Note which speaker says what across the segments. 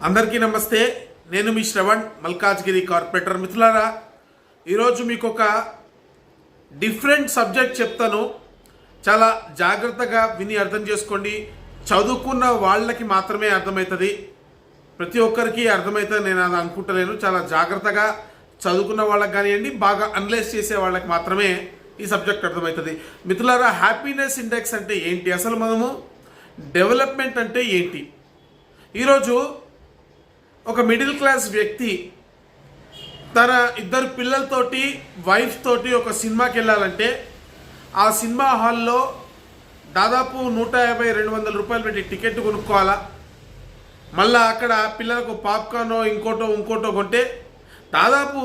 Speaker 1: అందరికీ నమస్తే. నేను మీ శ్రవణ్, మల్కాజ్గిరి కార్పొరేటర్. మిత్రులారా, ఈరోజు మీకు ఒక డిఫరెంట్ సబ్జెక్ట్ చెప్తాను. చాలా జాగ్రత్తగా విని అర్థం చేసుకోండి. చదువుకున్న వాళ్ళకి మాత్రమే అర్థమవుతుంది, ప్రతి ఒక్కరికి అర్థమవుతుంది నేను అది అనుకుంటలేను. చాలా జాగ్రత్తగా చదువుకున్న వాళ్ళకి కానివ్వండి, బాగా అనలైజ్ చేసే వాళ్ళకి మాత్రమే ఈ సబ్జెక్ట్ అర్థమవుతుంది. మిత్రులారా, హ్యాపీనెస్ ఇండెక్స్ అంటే ఏంటి, అసలు మనము డెవలప్మెంట్ అంటే ఏంటి? ఈరోజు ఒక మిడిల్ క్లాస్ వ్యక్తి తన ఇద్దరు పిల్లలతోటి, వైఫ్ తోటి ఒక సినిమాకి వెళ్ళాలంటే ఆ సినిమా హాల్లో దాదాపు 150-200 రూపాయలు పెట్టి టికెట్ కొనుక్కోవాలా. మళ్ళీ అక్కడ పిల్లలకు పాప్కార్నో ఇంకోటో కొంటే దాదాపు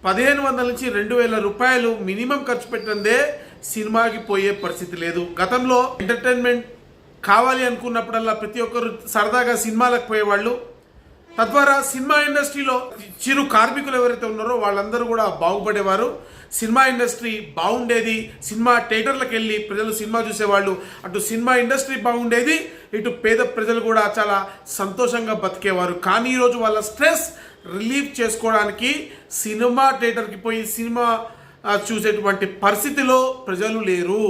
Speaker 1: 1500 నుంచి 2000 రూపాయలు మినిమం ఖర్చు పెట్టిందే సినిమాకి పోయే పరిస్థితి లేదు. గతంలో ఎంటర్టైన్మెంట్ కావాలి అనుకున్నప్పుడల్లా ప్రతి ఒక్కరు సరదాగా సినిమాలకు పోయేవాళ్ళు. తద్వారా సినిమా ఇండస్ట్రీలో చిరు కార్మికులు ఎవరైతే ఉన్నారో వాళ్ళందరూ కూడా బాగుపడేవారు. సినిమా ఇండస్ట్రీ బాగుండేది. సినిమా థియేటర్లకు వెళ్ళి ప్రజలు సినిమా చూసేవాళ్ళు. అటు సినిమా ఇండస్ట్రీ బాగుండేది, ఇటు పేద ప్రజలు కూడా చాలా సంతోషంగా బతికేవారు. కానీ ఈరోజు వాళ్ళ స్ట్రెస్ రిలీఫ్ చేసుకోవడానికి సినిమా థియేటర్కి పోయి సినిమా చూసేటువంటి పరిస్థితిలో ప్రజలు లేరు.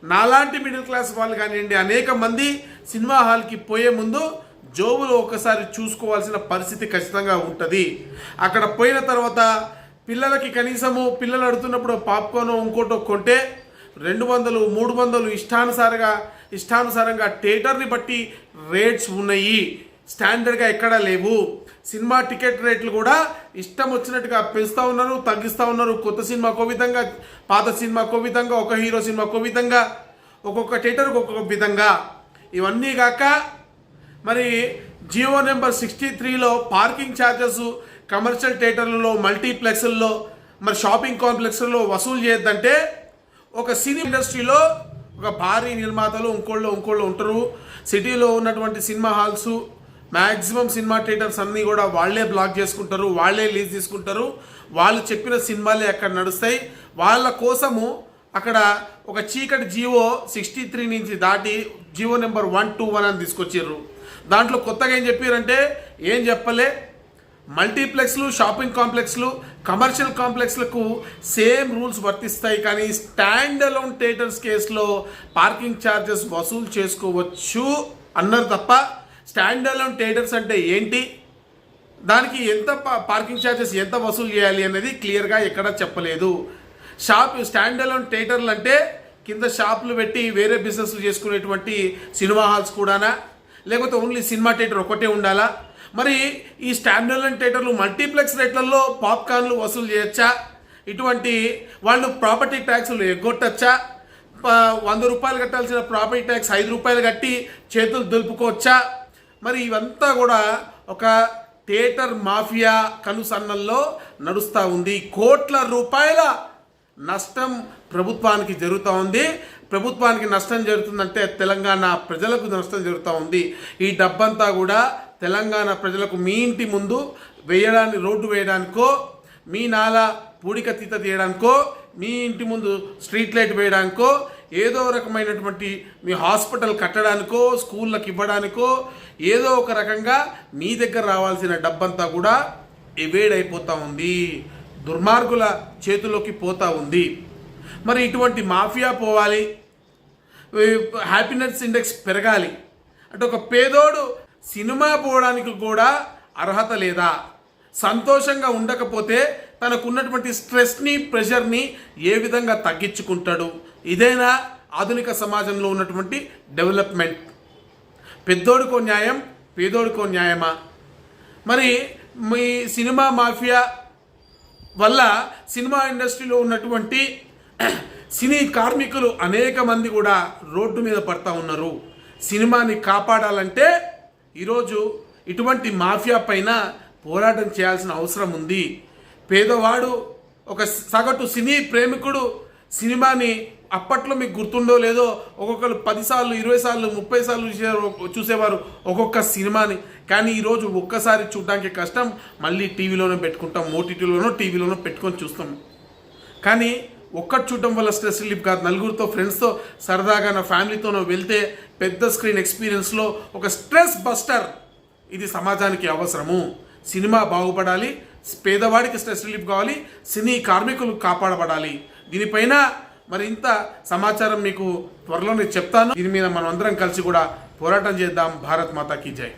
Speaker 1: నాలాంటి మిడిల్ క్లాస్ వాళ్ళు కానివ్వండి, అనేక మంది సినిమా హాల్కి పోయే ముందు జోబులో ఒకసారి చూసుకోవాల్సిన పరిస్థితి ఖచ్చితంగా ఉంటుంది. అక్కడ పోయిన తర్వాత పిల్లలకి కనీసము పిల్లలు అడుగుతున్నప్పుడు పాప్కార్న్ ఇంకోటో కొంటే 200-300 ఇష్టానుసారంగా థియేటర్ని బట్టి రేట్స్ ఉన్నాయి. స్టాండర్డ్గా ఎక్కడా లేవు. సినిమా టికెట్ రేట్లు కూడా ఇష్టం వచ్చినట్టుగా పెంచుతూ ఉన్నారు, తగ్గిస్తూ ఉన్నారు. కొత్త సినిమాకో విధంగా, పాత సినిమాకో విధంగా, ఒక హీరో సినిమాకో విధంగా, ఒక్కొక్క థియేటర్కి ఒక్కొక్క విధంగా. ఇవన్నీ కాక మరి జియో నెంబర్ 63లో పార్కింగ్ ఛార్జెస్ కమర్షియల్ థియేటర్లలో, మల్టీప్లెక్స్ల్లో, మరి షాపింగ్ కాంప్లెక్స్లలో వసూలు చేయొద్దంటే ఒక సినిమా ఇండస్ట్రీలో ఒక భారీ నిర్మాతలు ఇంకోళ్ళు ఉంటారు. సిటీలో ఉన్నటువంటి cinema halls, maximum cinema theatres అన్నీ కూడా వాళ్ళే బ్లాక్ చేసుకుంటారు, వాళ్ళే లీజ్ తీసుకుంటారు. వాళ్ళు చెప్పిన సినిమాలే అక్కడ నడుస్తాయి. వాళ్ళ కోసము అక్కడ ఒక చీకటి జియో 63 నుంచి దాటి జియో నెంబర్ 121 అని తీసుకొచ్చారు. దాంట్లో కొత్తగా ఏం చెప్పారంటే, ఏం చెప్పలే, మల్టీప్లెక్స్లు, షాపింగ్ కాంప్లెక్స్లు, కమర్షియల్ కాంప్లెక్స్లకు సేమ్ రూల్స్ వర్తిస్తాయి. కానీ స్టాండ్ అలోన్ థియేటర్స్ కేసులో పార్కింగ్ ఛార్జెస్ వసూలు చేసుకోవచ్చు అన్నారు తప్ప స్టాండ్ అలోన్ థియేటర్స్ అంటే ఏంటి, దానికి ఎంత పార్కింగ్ ఛార్జెస్ ఎంత వసూలు చేయాలి అనేది క్లియర్గా ఎక్కడా చెప్పలేదు. స్టాండ్ అలోన్ థియేటర్లు అంటే కింద షాపులు పెట్టి వేరే బిజినెస్లు చేసుకునేటువంటి సినిమా హాల్స్ కూడానా, లేకపోతే ఓన్లీ సినిమా థియేటర్ ఒకటే ఉండాలా? మరి ఈ స్టాండ్ అలోన్ థియేటర్లు మల్టీప్లెక్స్ రేట్లలో పాప్కార్న్లు వసూలు చేయొచ్చా? ఇటువంటి వాళ్ళు ప్రాపర్టీ ట్యాక్స్లు ఎగ్గొట్టచ్చా? 100 రూపాయలు కట్టాల్సిన ప్రాపర్టీ ట్యాక్స్ 5 రూపాయలు కట్టి చేతులు దులుపుకోవచ్చా? మరి ఇవంతా కూడా ఒక థియేటర్ మాఫియా కనుసన్నల్లో నడుస్తూ ఉంది. కోట్ల రూపాయల నష్టం ప్రభుత్వానికి జరుగుతూ ఉంది. ప్రభుత్వానికి నష్టం జరుగుతుందంటే తెలంగాణ ప్రజలకు నష్టం జరుగుతూ ఉంది. ఈ డబ్బంతా కూడా తెలంగాణ ప్రజలకు మీ ఇంటి ముందు రోడ్డు వేయడానికో, మీ నాలా పూడికతీత తీయడానికో, మీ ఇంటి ముందు స్ట్రీట్ లైట్ వేయడానికో, ఏదో రకమైనటువంటి మీ హాస్పిటల్ కట్టడానికో, స్కూళ్ళకి ఇవ్వడానికో, ఏదో ఒక రకంగా మీ దగ్గర రావాల్సిన డబ్బంతా కూడా ఎవేడ్ అయిపోతూ ఉంది, దుర్మార్గుల చేతిలోకి పోతూ ఉంది. మరి ఇటువంటి మాఫియా పోవాలి, హ్యాపీనెస్ ఇండెక్స్ పెరగాలి అంటే ఒక పేదోడు సినిమా పోవడానికి కూడా అర్హత లేదా? సంతోషంగా ఉండకపోతే తనకున్నటువంటి స్ట్రెస్ని, ప్రెషర్ని ఏ విధంగా తగ్గించుకుంటాడు? ఇదేనా ఆధునిక సమాజంలో ఉన్నటువంటి డెవలప్మెంట్? పెద్దోడికో న్యాయం, పేదోడికో న్యాయమా? మరి మీ సినిమా మాఫియా వల్ల సినిమా ఇండస్ట్రీలో ఉన్నటువంటి సినీ కార్మికులు అనేక మంది కూడా రోడ్డు మీద పడతా ఉన్నారు. సినిమాని కాపాడాలంటే ఈరోజు ఇటువంటి మాఫియా పైన పోరాటం చేయాల్సిన అవసరం ఉంది. పేదవాడు, ఒక సగటు సినీ ప్రేమికుడు సినిమాని అప్పట్లో మీకు గుర్తుండో లేదో ఒక్కొక్కరు 10 సార్లు, 20 సార్లు, 30 సార్లు చూసేవారు ఒక్కొక్క సినిమాని. కానీ ఈరోజు ఒక్కసారి చూడడానికి కష్టం, మళ్ళీ టీవీలోనే పెట్టుకుంటాం, ఓటీటీలోనో టీవీలోనో పెట్టుకొని చూస్తాం. కానీ ఒక్కటి చూడటం వల్ల స్ట్రెస్ రిలీఫ్ కాదు. నలుగురితో, ఫ్రెండ్స్తో సరదాగా నా ఫ్యామిలీతోనో వెళ్తే పెద్ద స్క్రీన్ ఎక్స్పీరియన్స్లో ఒక స్ట్రెస్ బస్టర్ ఇది సమాజానికి అవసరము. సినిమా బాగుపడాలి, పేదవాడికి స్ట్రెస్ రిలీఫ్ కావాలి, సినీ కార్మికులు కాపాడబడాలి. దీనిపైన మరింత సమాచారం మీకు త్వరలోనే చెప్తాను. దీని మీద మనం అందరం కలిసి కూడా పోరాటం చేద్దాం. భారత్ మాతాకి జై.